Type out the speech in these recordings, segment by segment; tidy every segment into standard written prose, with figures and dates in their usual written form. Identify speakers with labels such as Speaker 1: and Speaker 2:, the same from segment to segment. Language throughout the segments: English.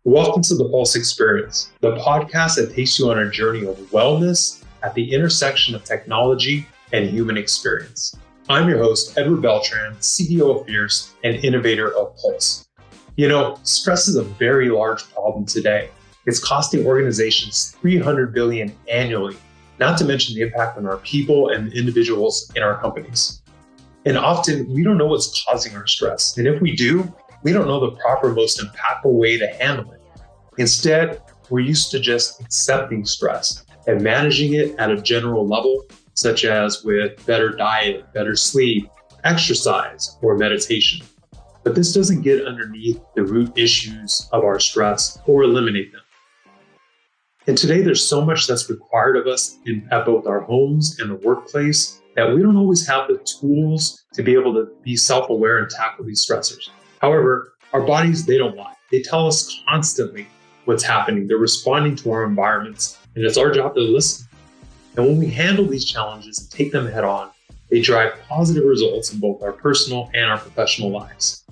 Speaker 1: Welcome to the Pulse Experience, the podcast that takes you on a journey of wellness at the intersection of technology and human experience. I'm your host, Edward Beltran, CEO of Fierce and innovator of Pulse. Stress is a very large problem today. It's costing organizations $300 billion annually, not to mention the impact on our people and the individuals in our companies. And often we don't know what's causing our stress. And if we do, we don't know the proper, most impactful way to handle it. Instead, we're used to just accepting stress and managing it at a general level, such as with better diet, better sleep, exercise, or meditation. But this doesn't get underneath the root issues of our stress or eliminate them. And today, there's so much that's required of us at both our homes and the workplace that we don't always have the tools to be able to be self-aware and tackle these stressors. However, our bodies, they don't lie. They tell us constantly what's happening. They're responding to our environments, and it's our job to listen. And when we handle these challenges and take them head on, they drive positive results in both our personal and our professional lives.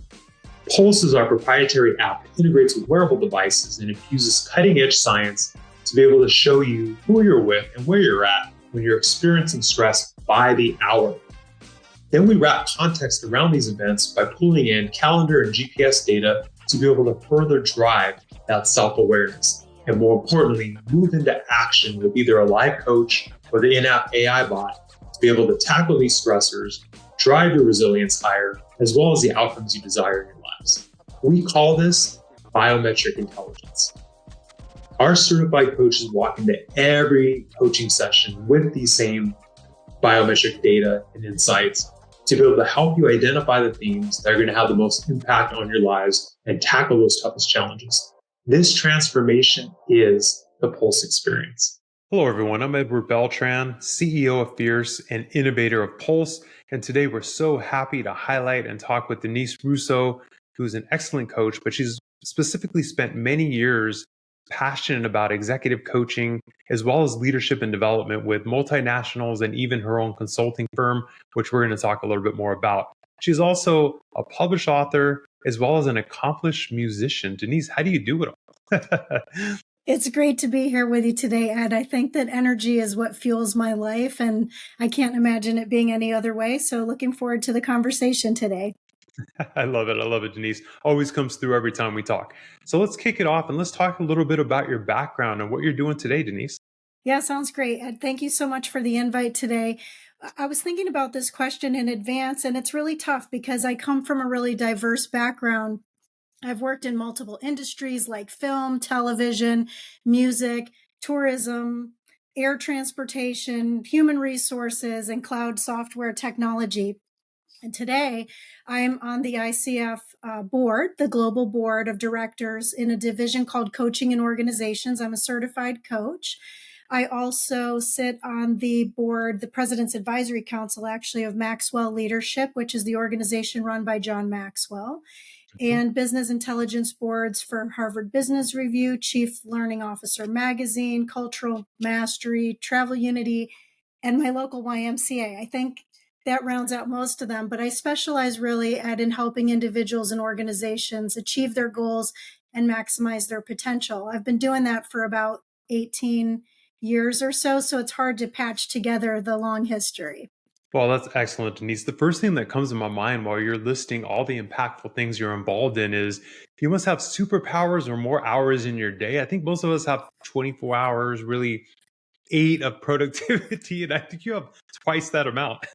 Speaker 1: Pulse is our proprietary app that integrates with wearable devices and infuses cutting-edge science to be able to show you who you're with and where you're at when you're experiencing stress by the hour. Then we wrap context around these events by pulling in calendar and GPS data to be able to further drive that self-awareness. And more importantly, move into action with either a live coach or the in-app AI bot to be able to tackle these stressors, drive your resilience higher, as well as the outcomes you desire in your lives. We call this biometric intelligence. Our certified coaches walk into every coaching session with these same biometric data and insights to be able to help you identify the themes that are going to have the most impact on your lives and tackle those toughest challenges. This transformation is the Pulse Experience.
Speaker 2: Hello, everyone. I'm Edward Beltran, CEO of Fierce and innovator of Pulse. And today we're so happy to highlight and talk with Denise Russo, who's an excellent coach, but she's specifically spent many years passionate about executive coaching, as well as leadership and development with multinationals and even her own consulting firm, which we're going to talk a little bit more about. She's also a published author, as well as an accomplished musician. Denise, how do you do it all?
Speaker 3: It's great to be here with you today, Ed. I think that energy is what fuels my life, and I can't imagine it being any other way. So looking forward to the conversation today.
Speaker 2: I love it. I love it, Denise. Always comes through every time we talk. So let's kick it off and let's talk a little bit about your background and what you're doing today, Denise.
Speaker 3: Yeah, sounds great. Ed, thank you so much for the invite today. I was thinking about this question in advance, and it's really tough because I come from a really diverse background. I've worked in multiple industries like film, television, music, tourism, air transportation, human resources, and cloud software technology. And today I'm on the ICF board, the global board of directors in a division called Coaching and Organizations. I'm a certified coach. I also sit on the board, the President's Advisory Council, actually, of Maxwell Leadership, which is the organization run by John Maxwell, and business intelligence boards for Harvard Business Review, Chief Learning Officer Magazine, Cultural Mastery, Travel Unity, and my local YMCA. I think that rounds out most of them, but I specialize really in helping individuals and organizations achieve their goals and maximize their potential. I've been doing that for about 18 years or so it's hard to patch together the long history.
Speaker 2: Well, that's excellent, Denise. The first thing that comes to my mind while you're listing all the impactful things you're involved in is you must have superpowers or more hours in your day. I think most of us have 24 hours, really 8 of productivity, and I think you have twice that amount.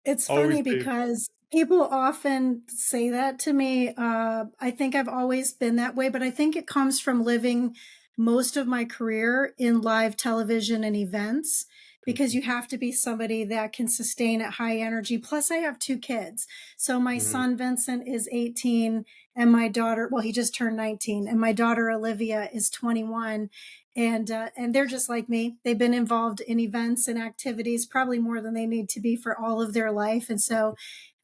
Speaker 3: It's funny because people often say that to me. I think I've always been that way, but I think it comes from living most of my career in live television and events, because you have to be somebody that can sustain at high energy. Plus, I have 2 kids. So my son, Vincent, is 18, and my daughter, well, he just turned 19, and my daughter, Olivia, is 21. And they're just like me. They've been involved in events and activities probably more than they need to be for all of their life. And so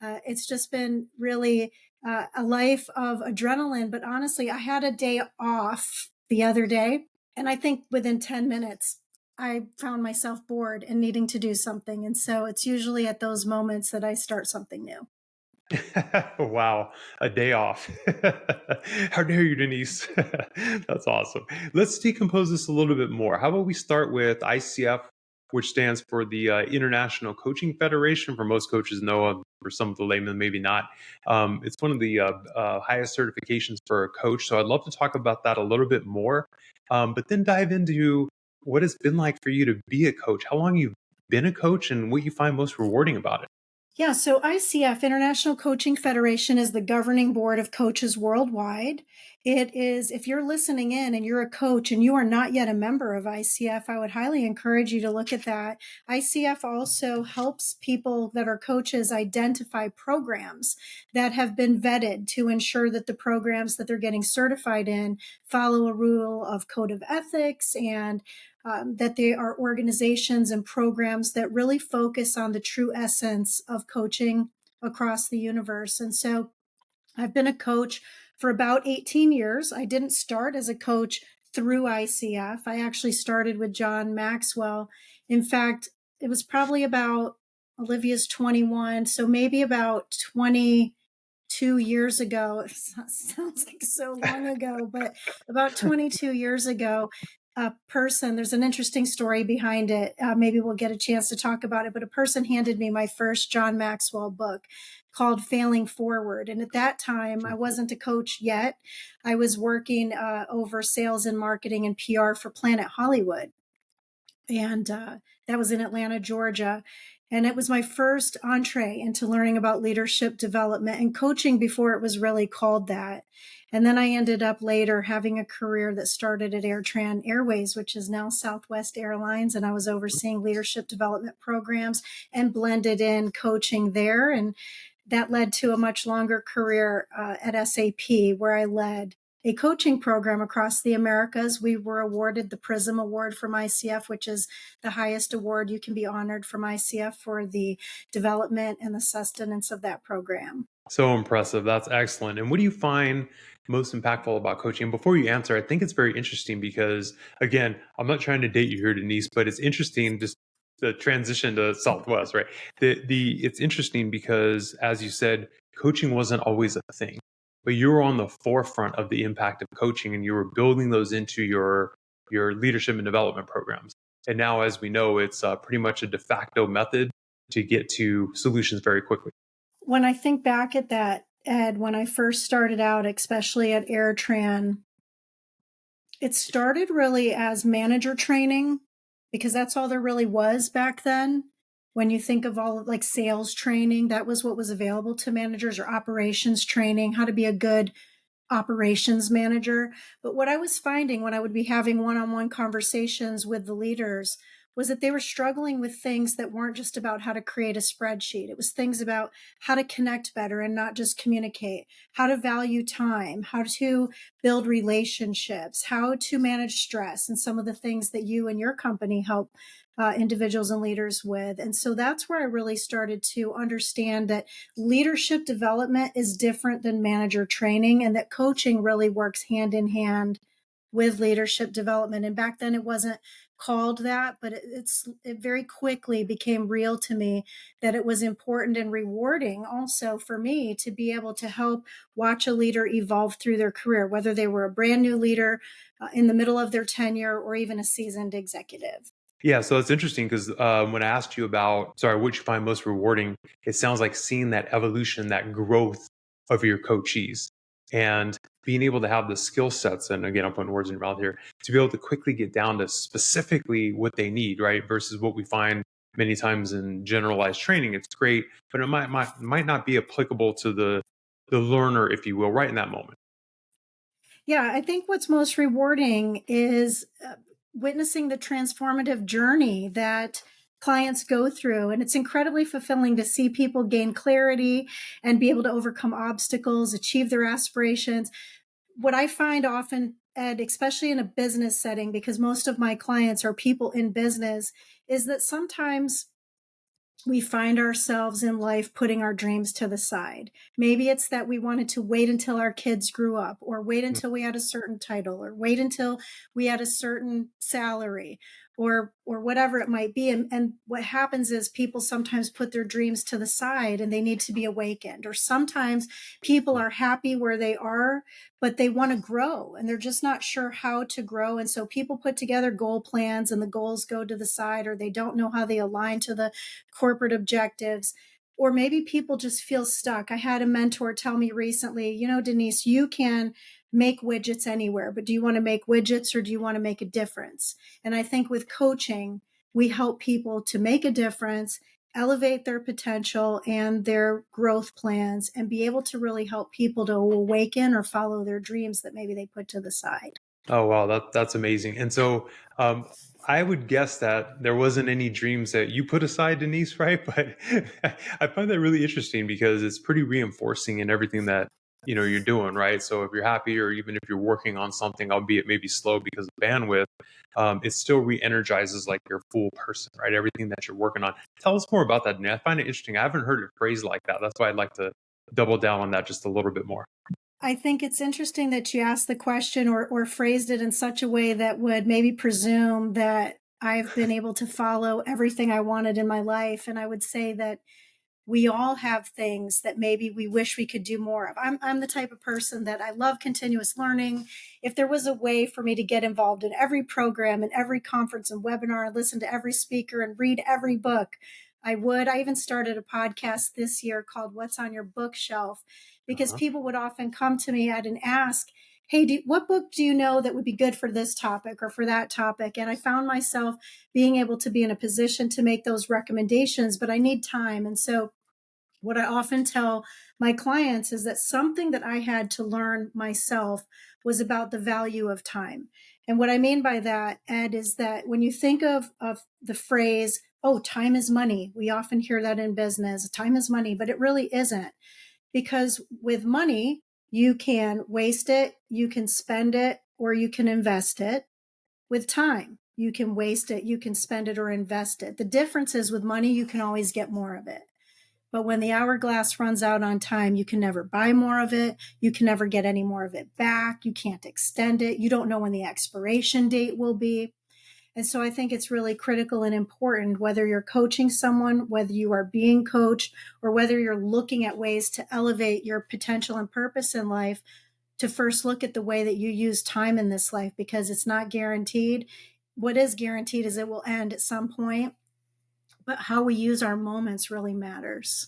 Speaker 3: it's just been really a life of adrenaline. But honestly, I had a day off the other day, and I think within 10 minutes, I found myself bored and needing to do something. And so it's usually at those moments that I start something new.
Speaker 2: Wow, a day off. How dare you, Denise? That's awesome. Let's decompose this a little bit more. How about we start with ICF, which stands for the International Coaching Federation. For most coaches, know for some of the laymen, maybe not. It's one of the highest certifications for a coach. So I'd love to talk about that a little bit more, but then dive into what it's been like for you to be a coach. How long you've been a coach, and what you find most rewarding about it.
Speaker 3: Yeah, so ICF, International Coaching Federation, is the governing board of coaches worldwide. It is, if you're listening in and you're a coach and you are not yet a member of ICF, I would highly encourage you to look at that. ICF also helps people that are coaches identify programs that have been vetted to ensure that the programs that they're getting certified in follow a rule of code of ethics, and that they are organizations and programs that really focus on the true essence of coaching across the universe. And so I've been a coach for about 18 years. I didn't start as a coach through ICF. I actually started with John Maxwell. In fact, it was probably about, Olivia's 21, so maybe about 22 years ago. It sounds like so long ago, but about 22 years ago, a person, there's an interesting story behind it. Maybe we'll get a chance to talk about it, but a person handed me my first John Maxwell book called Failing Forward. And at that time, I wasn't a coach yet. I was working over sales and marketing and PR for Planet Hollywood. And that was in Atlanta, Georgia. And it was my first entree into learning about leadership development and coaching before it was really called that. And then I ended up later having a career that started at AirTran Airways, which is now Southwest Airlines. And I was overseeing leadership development programs and blended in coaching there. And that led to a much longer career at SAP, where I led a coaching program across the Americas. We were awarded the PRISM Award from ICF, which is the highest award you can be honored from ICF for the development and the sustenance of that program.
Speaker 2: So impressive. That's excellent. And what do you find most impactful about coaching? Before you answer, I think it's very interesting because, again, I'm not trying to date you here, Denise, but it's interesting just the transition to Southwest, right? It's interesting because, as you said, coaching wasn't always a thing, but you were on the forefront of the impact of coaching, and you were building those into your leadership and development programs. And now, as we know, it's pretty much a de facto method to get to solutions very quickly.
Speaker 3: When I think back at that, Ed, when I first started out, especially at AirTran, it started really as manager training, because that's all there really was back then. When you think of all of like sales training, that was what was available to managers, or operations training, how to be a good operations manager. But what I was finding when I would be having one-on-one conversations with the leaders was that they were struggling with things that weren't just about how to create a spreadsheet. It was things about how to connect better and not just communicate, how to value time, how to build relationships, how to manage stress, and some of the things that you and your company help individuals and leaders with. And so that's where I really started to understand that leadership development is different than manager training, and that coaching really works hand in hand with leadership development. And back then it wasn't called that, but it very quickly became real to me that it was important and rewarding also for me to be able to help watch a leader evolve through their career, whether they were a brand new leader in the middle of their tenure or even a seasoned executive.
Speaker 2: Yeah, so it's interesting because when I asked you about, sorry, what you find most rewarding, it sounds like seeing that evolution, that growth of your coachees, and being able to have the skill sets. And again, I'm putting words in your mouth here, to be able to quickly get down to specifically what they need, right? Versus what we find many times in generalized training. It's great, but it might not be applicable to the learner, if you will, right in that moment.
Speaker 3: Yeah, I think what's most rewarding is witnessing the transformative journey that clients go through. And it's incredibly fulfilling to see people gain clarity and be able to overcome obstacles, achieve their aspirations. What I find often, Ed, especially in a business setting, because most of my clients are people in business, is that sometimes we find ourselves in life putting our dreams to the side. Maybe it's that we wanted to wait until our kids grew up, or wait until we had a certain title, or wait until we had a certain salary, or whatever it might be. And what happens is people sometimes put their dreams to the side and they need to be awakened. Or sometimes people are happy where they are, but they want to grow and they're just not sure how to grow. And so people put together goal plans and the goals go to the side, or they don't know how they align to the corporate objectives. Or maybe people just feel stuck. I had a mentor tell me recently, Denise, you can make widgets anywhere, but do you want to make widgets or do you want to make a difference? And I think with coaching, we help people to make a difference, elevate their potential and their growth plans, and be able to really help people to awaken or follow their dreams that maybe they put to the side.
Speaker 2: Oh, wow. That's amazing. And so I would guess that there wasn't any dreams that you put aside, Denise, right? But I find that really interesting because it's pretty reinforcing in everything that you're doing, right? So if you're happy, or even if you're working on something, albeit maybe slow because of bandwidth, it still re-energizes like your full person, right? Everything that you're working on. Tell us more about that, Denise. I find it interesting. I haven't heard it phrased like that. That's why I'd like to double down on that just a little bit more.
Speaker 3: I think it's interesting that you asked the question or phrased it in such a way that would maybe presume that I've been able to follow everything I wanted in my life. And I would say that we all have things that maybe we wish we could do more of. I'm the type of person that I love continuous learning. If there was a way for me to get involved in every program and every conference and webinar, listen to every speaker and read every book, I would. I even started a podcast this year called What's on Your Bookshelf, because people would often come to me and ask, hey, what book do you know that would be good for this topic or for that topic? And I found myself being able to be in a position to make those recommendations, but I need time. And so what I often tell my clients is that something that I had to learn myself was about the value of time. And what I mean by that, Ed, is that when you think of the phrase, oh, time is money, we often hear that in business, time is money, but it really isn't. Because with money, you can waste it, you can spend it, or you can invest it. With time, you can waste it, you can spend it, or invest it. The difference is with money, you can always get more of it. But when the hourglass runs out on time, you can never buy more of it. You can never get any more of it back. You can't extend it. You don't know when the expiration date will be. And so I think it's really critical and important, whether you're coaching someone, whether you are being coached, or whether you're looking at ways to elevate your potential and purpose in life, to first look at the way that you use time in this life, because it's not guaranteed. What is guaranteed is it will end at some point, but how we use our moments really matters.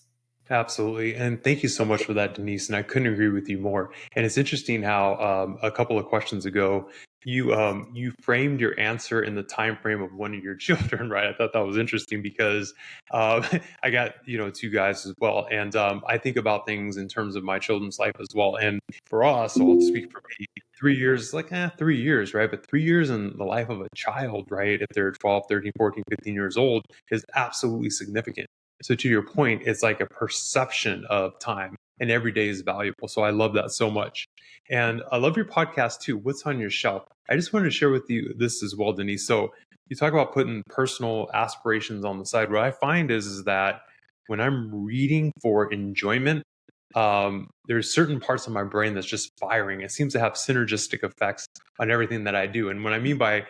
Speaker 2: Absolutely. And thank you so much for that, Denise. And I couldn't agree with you more. And it's interesting how a couple of questions ago, you framed your answer in the time frame of one of your children, right? I thought that was interesting because I got, two guys as well. And I think about things in terms of my children's life as well. And for us, so I'll speak for me, 3 years, 3 years, right? But 3 years in the life of a child, right? If they're 12, 13, 14, 15 years old, is absolutely significant. So to your point, it's like a perception of time, and every day is valuable. So I love that so much. And I love your podcast too. What's on your shelf? I just wanted to share with you this as well, Denise. So you talk about putting personal aspirations on the side. What I find is that when I'm reading for enjoyment, there's certain parts of my brain that's just firing. It seems to have synergistic effects on everything that I do. And what I mean by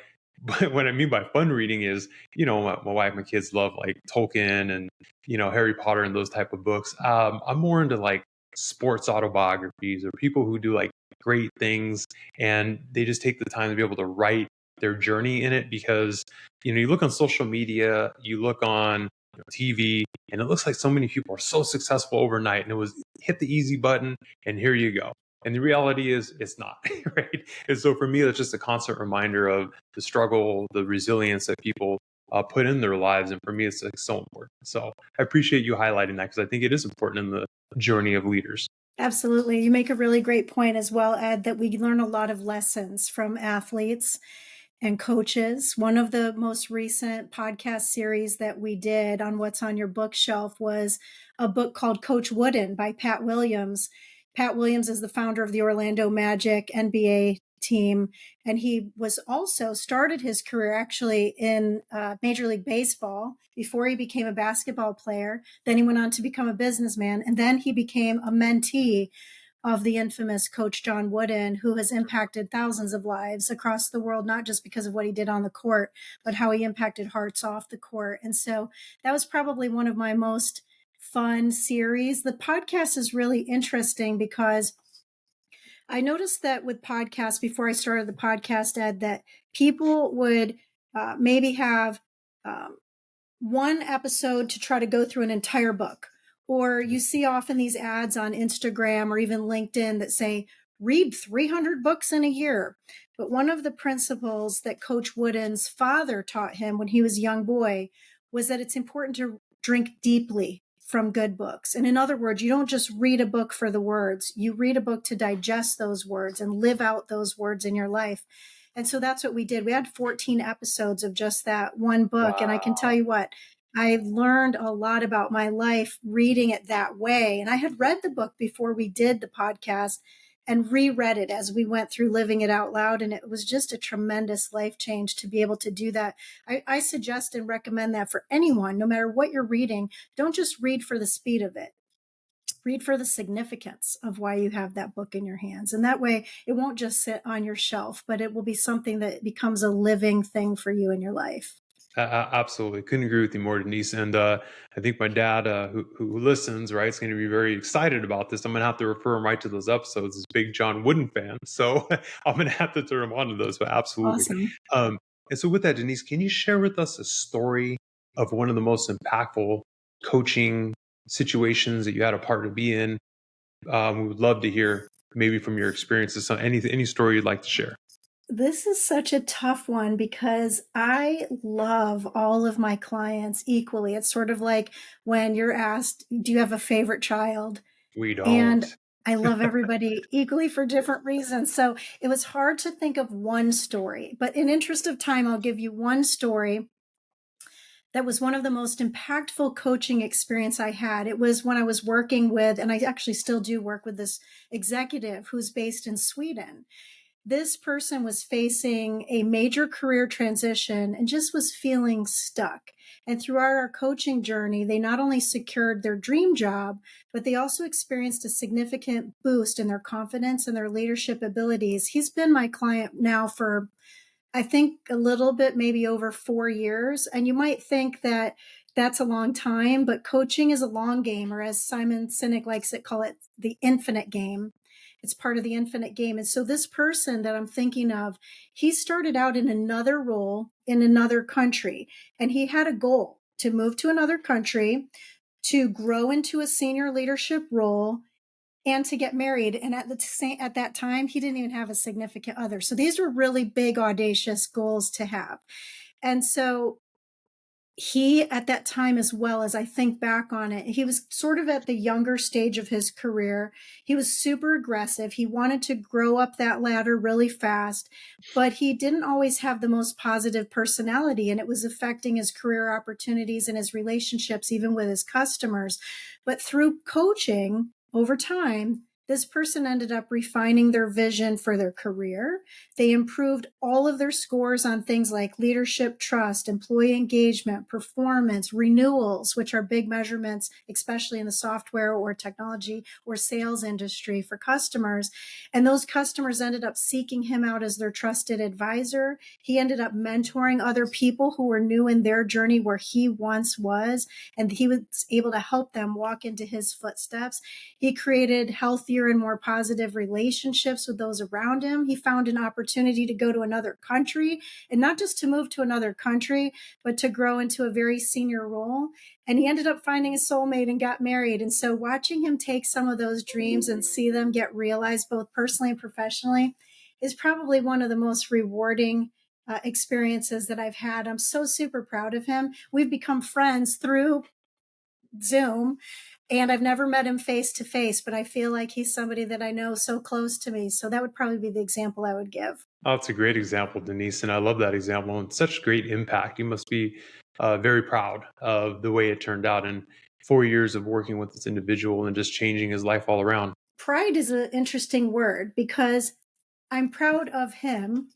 Speaker 2: fun reading is, my wife, my kids love like Tolkien and, Harry Potter and those type of books. I'm more into like sports autobiographies or people who do like great things, and they just take the time to be able to write their journey in it, because, you look on social media, you look on TV, and it looks like so many people are so successful overnight, and it was hit the easy button and here you go. And the reality is it's not, right? And so for me, it's just a constant reminder of the struggle, the resilience that people put in their lives. And for me, it's like so important. So I appreciate you highlighting that, because I think it is important in the journey of leaders.
Speaker 3: Absolutely. You make a really great point as well, Ed, that we learn a lot of lessons from athletes and coaches. One of the most recent podcast series that we did on What's on Your Bookshelf was a book called Coach Wooden by Pat Williams. Pat Williams is the founder of the Orlando Magic NBA team, and he was also started his career actually in Major League Baseball before he became a basketball player. Then he went on to become a businessman, and then he became a mentee of the infamous Coach John Wooden, who has impacted thousands of lives across the world, not just because of what he did on the court, but how he impacted hearts off the court. And so that was probably one of my most fun series. The podcast is really interesting because I noticed that with podcasts, before I started the podcast, Ed, that people would maybe have um, one episode to try to go through an entire book. Or you see often these ads on Instagram or even LinkedIn that say, read 300 books in a year. But one of the principles that Coach Wooden's father taught him when he was a young boy was that it's important to drink deeply from good books. And in other words, you don't just read a book for the words, you read a book to digest those words and live out those words in your life. And so that's what we did. We had 14 episodes of just that one book.
Speaker 1: Wow.
Speaker 3: And I can tell you what, I learned a lot about my life reading it that way. And I had read the book before we did the podcast and reread it as we went through living it out loud. And it was just a tremendous life change to be able to do that. I suggest and recommend that for anyone, no matter what you're reading. Don't just read for the speed of it. Read for the significance of why you have that book in your hands. And that way it won't just sit on your shelf, but it will be something that becomes a living thing for you in your life.
Speaker 2: Absolutely. Couldn't agree with you more, Denise. And I think my dad, who listens, right, is going to be very excited about this. I'm going to have to refer him right to those episodes. He's a big John Wooden fan. So I'm going to have to turn him on to those. But absolutely.
Speaker 3: Awesome.
Speaker 2: And so with that, Denise, can you share with us a story of one of the most impactful coaching situations that you had a part to be in? We would love to hear maybe from your experiences, any story you'd like to share.
Speaker 3: This is such a tough one because I love all of my clients equally. It's sort of like when you're asked, do you have a favorite child?
Speaker 2: We don't.
Speaker 3: And I love everybody equally for different reasons. So it was hard to think of one story, but in interest of time, I'll give you one story that was one of the most impactful coaching experience I had. It was when I was working with, and I actually still do work with this executive who's based in Sweden. This person was facing a major career transition and just was feeling stuck. And throughout our coaching journey, they not only secured their dream job, but they also experienced a significant boost in their confidence and their leadership abilities. He's been my client now for, I think, a little bit, maybe over 4 years. And you might think that that's a long time, but coaching is a long game, or as Simon Sinek likes to call it, the infinite game. It's part of the infinite game. And so this person that I'm thinking of, he started out in another role in another country, and he had a goal to move to another country, to grow into a senior leadership role, and to get married. And at that time, he didn't even have a significant other. So these were really big, audacious goals to have. And so he, at that time, as well, as I think back on it, he was sort of at the younger stage of his career. He was super aggressive. He wanted to grow up that ladder really fast, but he didn't always have the most positive personality, and it was affecting his career opportunities and his relationships, even with his customers. But through coaching over time, this person ended up refining their vision for their career. They improved all of their scores on things like leadership, trust, employee engagement, performance, renewals, which are big measurements, especially in the software or technology or sales industry for customers. And those customers ended up seeking him out as their trusted advisor. He ended up mentoring other people who were new in their journey where he once was, and he was able to help them walk into his footsteps. He created healthier and more positive relationships with those around him. He found an opportunity to go to another country, and not just to move to another country, but to grow into a very senior role. And he ended up finding a soulmate and got married. And so watching him take some of those dreams and see them get realized both personally and professionally is probably one of the most rewarding experiences that I've had. I'm so super proud of him. We've become friends through Zoom, and I've never met him face to face, but I feel like he's somebody that I know so close to me. So that would probably be the example I would give.
Speaker 2: Oh, it's a great example, Denise, and I love that example and such great impact. You must be very proud of the way it turned out in 4 years of working with this individual and just changing his life all around.
Speaker 3: Pride is an interesting word because I'm proud of him,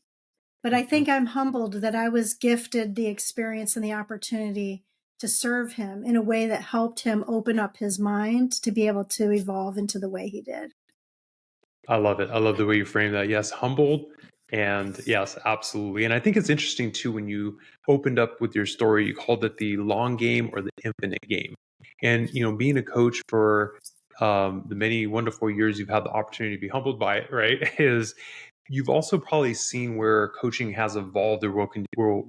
Speaker 3: but I think I'm humbled that I was gifted the experience and the opportunity to serve him in a way that helped him open up his mind to be able to evolve into the way he did.
Speaker 2: I love it. I love the way you frame that. Yes, humbled. And yes, absolutely. And I think it's interesting too when you opened up with your story, you called it the long game or the infinite game. And, being a coach for the many wonderful years you've had the opportunity to be humbled by it, right? Is you've also probably seen where coaching has evolved or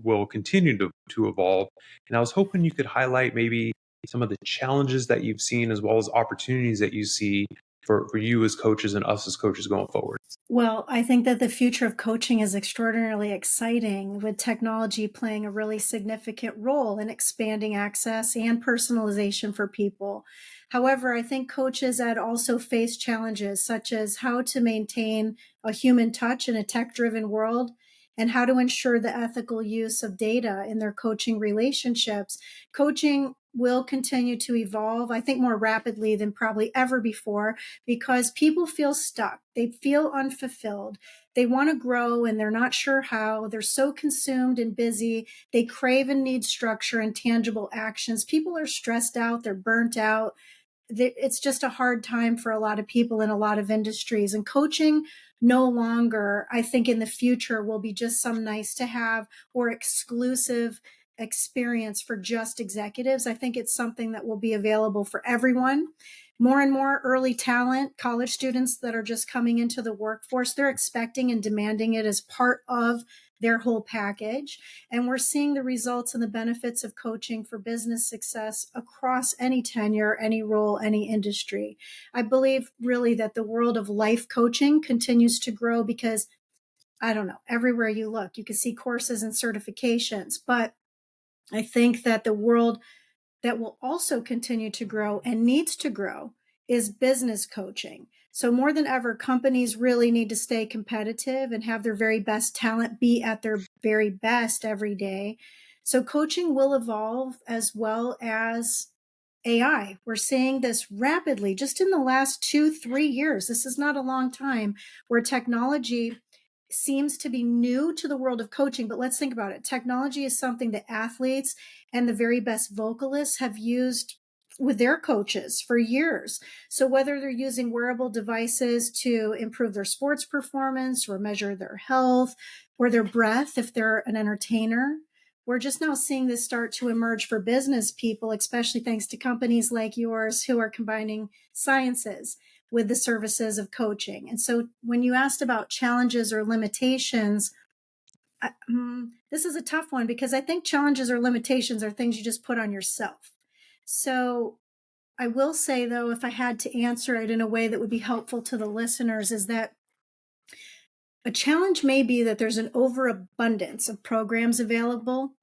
Speaker 2: will continue to evolve. And I was hoping you could highlight maybe some of the challenges that you've seen as well as opportunities that you see for you as coaches and us as coaches going forward.
Speaker 3: Well, I think that the future of coaching is extraordinarily exciting, with technology playing a really significant role in expanding access and personalization for people. However, I think coaches had also face challenges such as how to maintain a human touch in a tech-driven world and how to ensure the ethical use of data in their coaching relationships. Coaching will continue to evolve, I think, more rapidly than probably ever before, because people feel stuck. They feel unfulfilled. They want to grow and they're not sure how. They're so consumed and busy. They crave and need structure and tangible actions. People are stressed out. They're burnt out. It's just a hard time for a lot of people in a lot of industries. And coaching no longer, I think in the future, will be just some nice to have or exclusive experience for just executives. I think it's something that will be available for everyone. More and more early talent, college students that are just coming into the workforce, they're expecting and demanding it as part of their whole package. And we're seeing the results and the benefits of coaching for business success across any tenure, any role, any industry. I believe really that the world of life coaching continues to grow because, I don't know, everywhere you look, you can see courses and certifications. But I think that the world that will also continue to grow and needs to grow is business coaching. So more than ever, companies really need to stay competitive and have their very best talent be at their very best every day. So coaching will evolve as well as AI. We're seeing this rapidly just in the last 2, 3 years. This is not a long time where technology seems to be new to the world of coaching, but let's think about it. Technology is something that athletes and the very best vocalists have used with their coaches for years. So whether they're using wearable devices to improve their sports performance or measure their health or their breath, if they're an entertainer, we're just now seeing this start to emerge for business people, especially thanks to companies like yours who are combining sciences with the services of coaching. And so when you asked about challenges or limitations, this is a tough one because I think challenges or limitations are things you just put on yourself. So I will say, though, if I had to answer it in a way that would be helpful to the listeners, is that a challenge may be that there's an overabundance of programs available.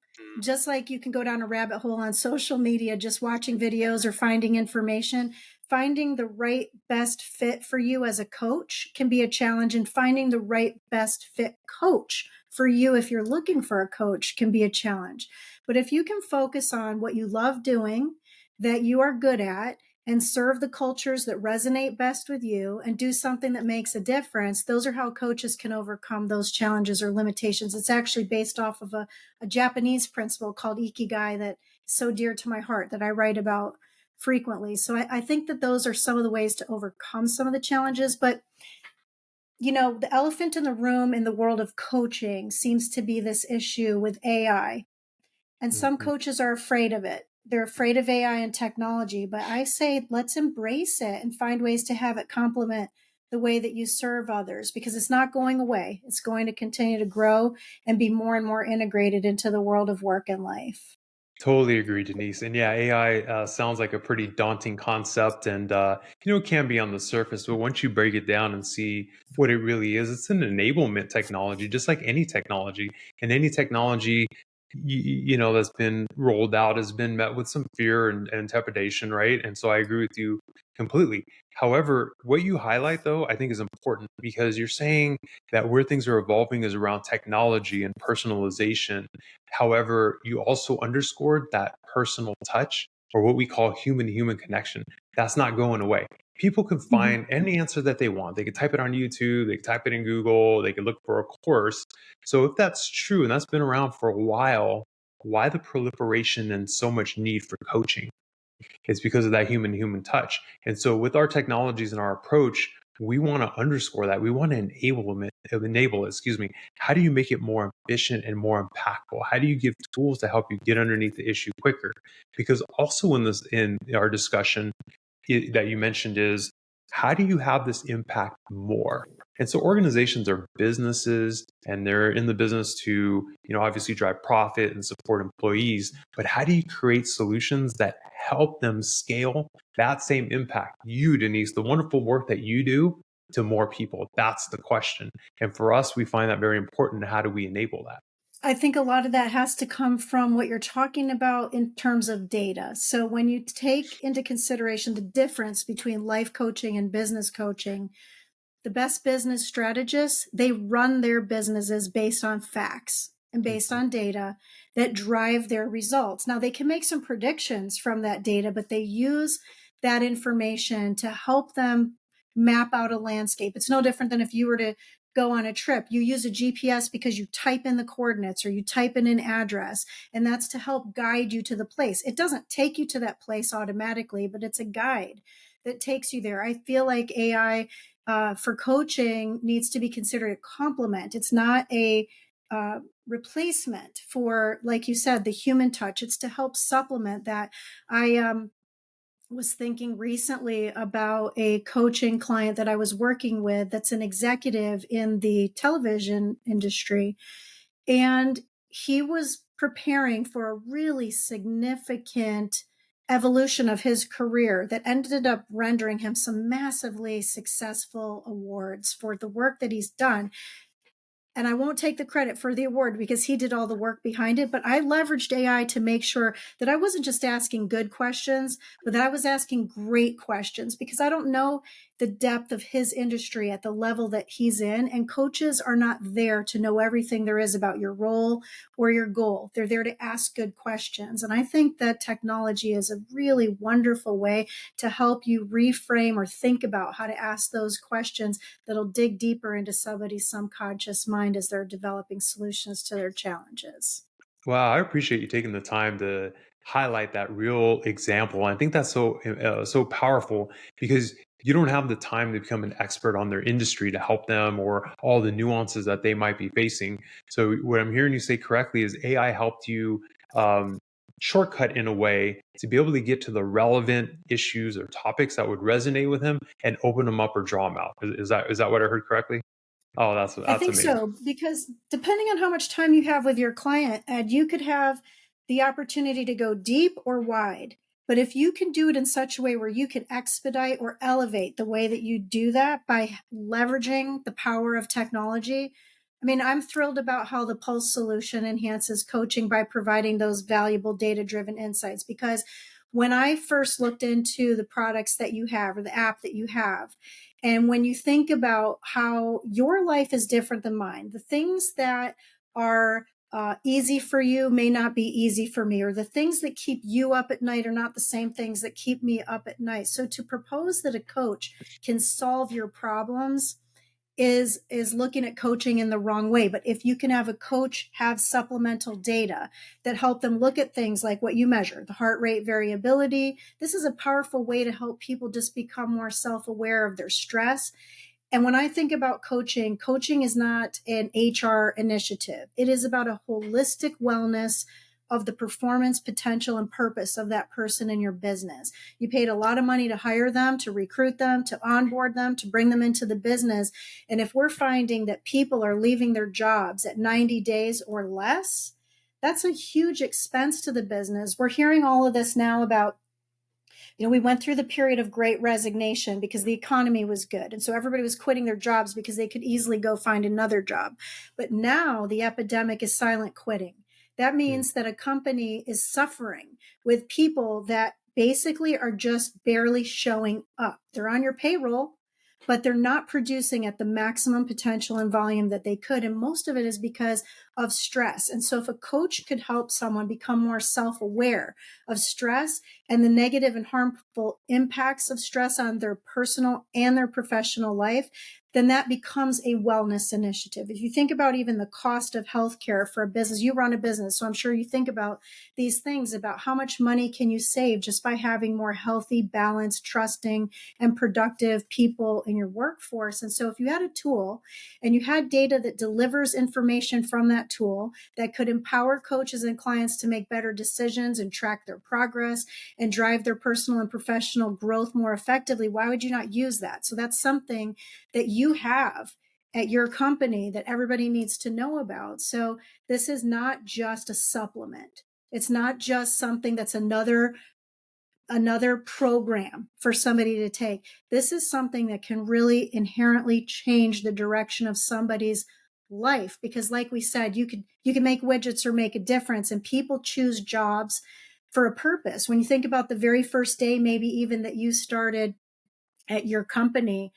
Speaker 3: Just like you can go down a rabbit hole on social media, just watching videos or finding information, finding the right best fit for you as a coach can be a challenge, and finding the right best fit coach for you if you're looking for a coach can be a challenge. But if you can focus on what you love doing, that you are good at, and serve the cultures that resonate best with you and do something that makes a difference, those are how coaches can overcome those challenges or limitations. It's actually based off of a Japanese principle called ikigai that is so dear to my heart that I write about frequently. So I think that those are some of the ways to overcome some of the challenges. But, the elephant in the room in the world of coaching seems to be this issue with AI. And some
Speaker 2: Mhm.
Speaker 3: coaches are afraid of it. They're afraid of AI and technology, but I say let's embrace it and find ways to have it complement the way that you serve others, because it's not going away. It's going to continue to grow and be more and more integrated into the world of work and life.
Speaker 2: Totally agree, Denise. And yeah, AI sounds like a pretty daunting concept, and it can be on the surface, but once you break it down and see what it really is, it's an enablement technology, just like any technology. And any technology, that's been rolled out has been met with some fear and trepidation, right? And so I agree with you completely. However, what you highlight, though, I think is important because you're saying that where things are evolving is around technology and personalization. However, you also underscored that personal touch, or what we call human to human connection. That's not going away. People can
Speaker 3: Mhm.
Speaker 2: find any answer that they want. They can type it on YouTube, they can type it in Google, they can look for a course. So if that's true and that's been around for a while, why the proliferation and so much need for coaching? It's because of that human to human touch. And so with our technologies and our approach, we want to underscore that. We want to enable, excuse me. How do you make it more efficient and more impactful? How do you give tools to help you get underneath the issue quicker? Because also in our discussion that you mentioned is, how do you have this impact more? And so organizations are businesses, and they're in the business to, obviously drive profit and support employees. But how do you create solutions that help them scale that same impact? You, Denise, the wonderful work that you do, to more people. That's the question. And for us, we find that very important. How do we enable that?
Speaker 3: I think a lot of that has to come from what you're talking about in terms of data. So when you take into consideration the difference between life coaching and business coaching, the best business strategists, they run their businesses based on facts and based on data that drive their results. Now, they can make some predictions from that data, but they use that information to help them map out a landscape. It's no different than if you were to go on a trip. You use a GPS because you type in the coordinates or you type in an address, and that's to help guide you to the place. It doesn't take you to that place automatically, but it's a guide that takes you there. I feel like AI for coaching needs to be considered a complement. It's not a replacement for, like you said, the human touch. It's to help supplement that. I was thinking recently about a coaching client that I was working with that's an executive in the television industry. And he was preparing for a really significant evolution of his career that ended up rendering him some massively successful awards for the work that he's done. And I won't take the credit for the award because he did all the work behind it, but I leveraged AI to make sure that I wasn't just asking good questions, but that I was asking great questions, because I don't know the depth of his industry at the level that he's in. And coaches are not there to know everything there is about your role or your goal. They're there to ask good questions. And I think that technology is a really wonderful way to help you reframe or think about how to ask those questions that'll dig deeper into somebody's subconscious mind as they're developing solutions to their challenges.
Speaker 2: Wow, I appreciate you taking the time to highlight that real example. I think that's so powerful, because you don't have the time to become an expert on their industry to help them or all the nuances that they might be facing. So what I'm hearing you say correctly is AI helped you shortcut in a way to be able to get to the relevant issues or topics that would resonate with him and open them up or draw them out. Is that what I heard correctly? Oh, that's
Speaker 3: I think
Speaker 2: amazing.
Speaker 3: so, because depending on how much time you have with your client, Ed, you could have the opportunity to go deep or wide. But if you can do it in such a way where you can expedite or elevate the way that you do that by leveraging the power of technology, I mean, I'm thrilled about how the Pulse solution enhances coaching by providing those valuable data-driven insights. Because when I first looked into the products that you have or the app that you have, and when you think about how your life is different than mine, the things that are easy for you may not be easy for me, or the things that keep you up at night are not the same things that keep me up at night. So to propose that a coach can solve your problems is looking at coaching in the wrong way. But if you can have a coach have supplemental data that help them look at things like what you measure, the heart rate variability, this is a powerful way to help people just become more self-aware of their stress. And when I think about coaching, coaching is not an HR initiative. It is about a holistic wellness of the performance, potential, and purpose of that person in your business. You paid a lot of money to hire them, to recruit them, to onboard them, to bring them into the business. And if we're finding that people are leaving their jobs at 90 days or less, that's a huge expense to the business. We're hearing all of this now about, we went through the period of great resignation because the economy was good. And so everybody was quitting their jobs because they could easily go find another job. But now the epidemic is silent quitting. That means that a company is suffering with people that basically are just barely showing up. They're on your payroll, but they're not producing at the maximum potential and volume that they could. And most of it is because of stress. And so if a coach could help someone become more self-aware of stress and the negative and harmful impacts of stress on their personal and their professional life, then that becomes a wellness initiative. If you think about even the cost of healthcare for a business, you run a business, so I'm sure you think about these things about how much money can you save just by having more healthy, balanced, trusting, and productive people in your workforce. And so if you had a tool and you had data that delivers information from that tool that could empower coaches and clients to make better decisions and track their progress and drive their personal and professional growth more effectively, why would you not use that? So that's something that you have at your company that everybody needs to know about. So this is not just a supplement. It's not just something that's another program for somebody to take. This is something that can really inherently change the direction of somebody's life, because like we said, you can make widgets or make a difference, and people choose jobs for a purpose. When you think about the very first day, maybe even that you started at your company,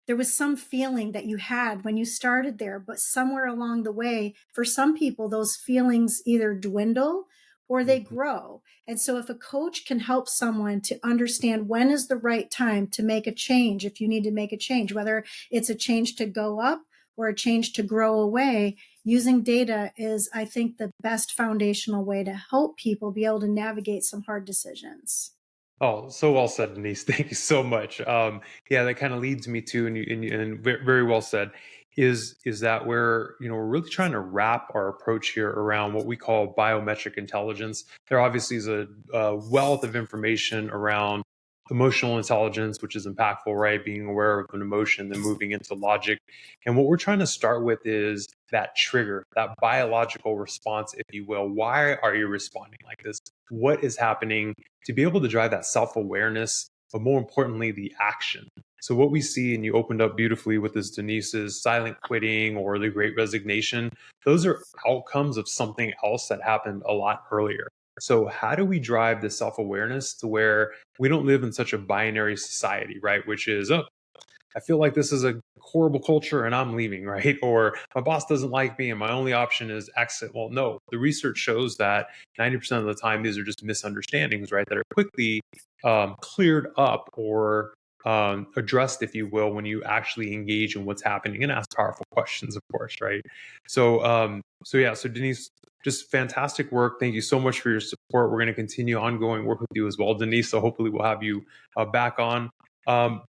Speaker 3: there was some feeling that you had when you started there, but somewhere along the way, for some people, those feelings either dwindle or they grow. And so if a coach can help someone to understand when is the right time to make a change, if you need to make a change, whether it's a change to go up or a change to grow away, using data is, I think, the best foundational way to help people be able to navigate some hard decisions.
Speaker 2: Oh, so well said, Denise. Thank you so much. Yeah, that kind of leads me to, and very well said, is that where we're really trying to wrap our approach here around what we call biometric intelligence. There obviously is a wealth of information around emotional intelligence, which is impactful, right? Being aware of an emotion, then moving into logic. And what we're trying to start with is that trigger, that biological response, if you will. Why are you responding like this? What is happening to be able to drive that self-awareness, but more importantly, the action? So what we see, and you opened up beautifully with this Denise's silent quitting or the great resignation, those are outcomes of something else that happened a lot earlier. So how do we drive the self-awareness to where we don't live in such a binary society, right? Which is, oh, I feel like this is a horrible culture and I'm leaving, right? Or my boss doesn't like me and my only option is exit. Well, no, the research shows that 90% of the time, these are just misunderstandings, right? That are quickly cleared up or addressed, if you will, when you actually engage in what's happening and ask powerful questions, of course, right? So Denise, just fantastic work. Thank you so much for your support. We're going to continue ongoing work with you as well, Denise. So hopefully we'll have you back on.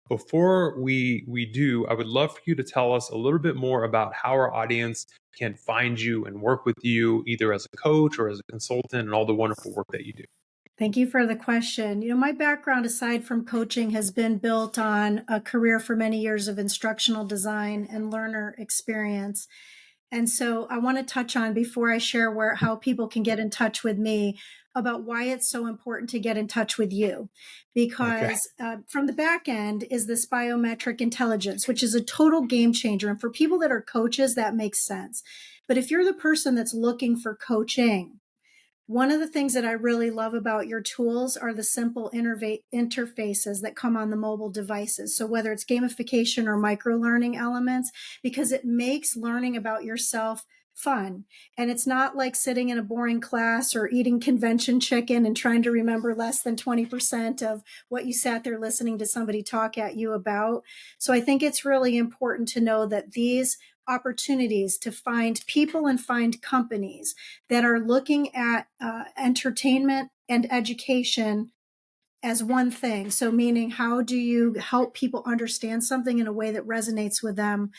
Speaker 2: Before we do, I would love for you to tell us a little bit more about how our audience can find you and work with you, either as a coach or as a consultant, and all the wonderful work that you do.
Speaker 3: Thank you for the question. My background, aside from coaching, has been built on a career for many years of instructional design and learner experience. And so I want to touch on, before I share how people can get in touch with me, about why it's so important to get in touch with you. Because from the back end is this biometric intelligence, which is a total game changer. And for people that are coaches, that makes sense. But if you're the person that's looking for coaching, one of the things that I really love about your tools are the simple interfaces that come on the mobile devices. So whether it's gamification or micro-learning elements, because it makes learning about yourself fun. And it's not like sitting in a boring class or eating convention chicken and trying to remember less than 20% of what you sat there listening to somebody talk at you about. So I think it's really important to know that these opportunities to find people and find companies that are looking at entertainment and education as one thing. So meaning, how do you help people understand something in a way that resonates with them?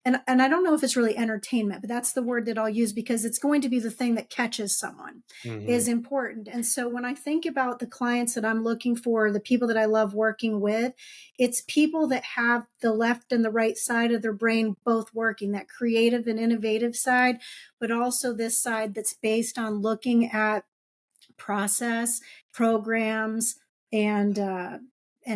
Speaker 3: And I don't know if it's really entertainment, but that's the word that I'll use, because it's going to be the thing that catches someone is important. And so when I think about the clients that I'm looking for, the people that I love working with, it's people that have the left and the right side of their brain both working, that creative and innovative side, but also this side that's based on looking at process, programs, and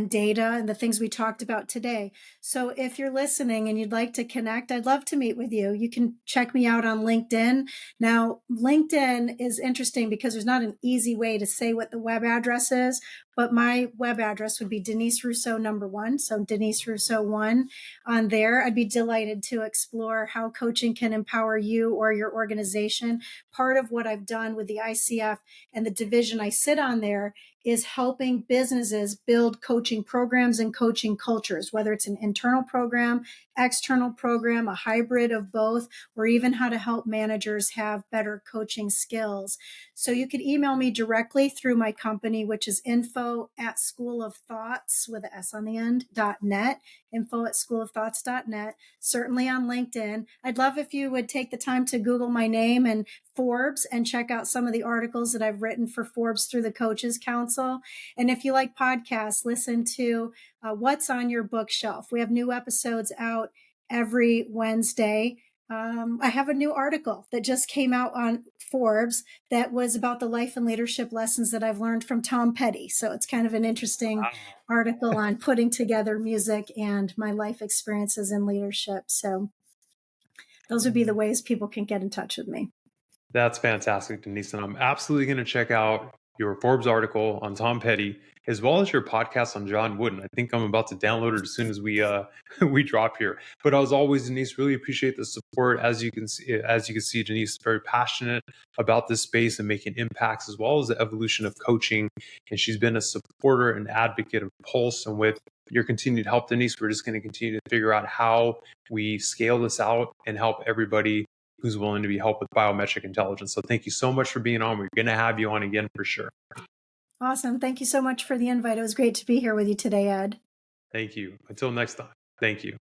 Speaker 3: data and the things we talked about today. So if you're listening and you'd like to connect, I'd love to meet with you. You can check me out on LinkedIn. Now, LinkedIn is interesting because there's not an easy way to say what the web address is, but my web address would be Denise Russo #1. So Denise Russo 1 on there. I'd be delighted to explore how coaching can empower you or your organization. Part of what I've done with the ICF and the division I sit on there is helping businesses build coaching programs and coaching cultures, whether it's an internal program, external program, a hybrid of both, or even how to help managers have better coaching skills. So you could email me directly through my company, which is info@schoolofthoughts with an S on the end, .net, info@schoolofthoughts.net, certainly on LinkedIn. I'd love if you would take the time to Google my name and Forbes and check out some of the articles that I've written for Forbes through the Coaches Council. And if you like podcasts, listen to What's on Your Bookshelf. We have new episodes out every Wednesday. I have a new article that just came out on Forbes that was about the life and leadership lessons that I've learned from Tom Petty. So it's kind of an interesting article on putting together music and my life experiences in leadership. So those would be the ways people can get in touch with me.
Speaker 2: That's fantastic, Denise. And I'm absolutely going to check out your Forbes article on Tom Petty, as well as your podcast on John Wooden. I think I'm about to download it as soon as we we drop here. But as always, Denise, really appreciate the support. As you can see, Denise is very passionate about this space and making impacts, as well as the evolution of coaching. And she's been a supporter and advocate of Pulse. And with your continued help, Denise, we're just going to continue to figure out how we scale this out and help everybody who's willing to be helped with biometric intelligence. So thank you so much for being on. We're going to have you on again for sure.
Speaker 3: Awesome. Thank you so much for the invite. It was great to be here with you today, Ed.
Speaker 2: Thank you. Until next time. Thank you.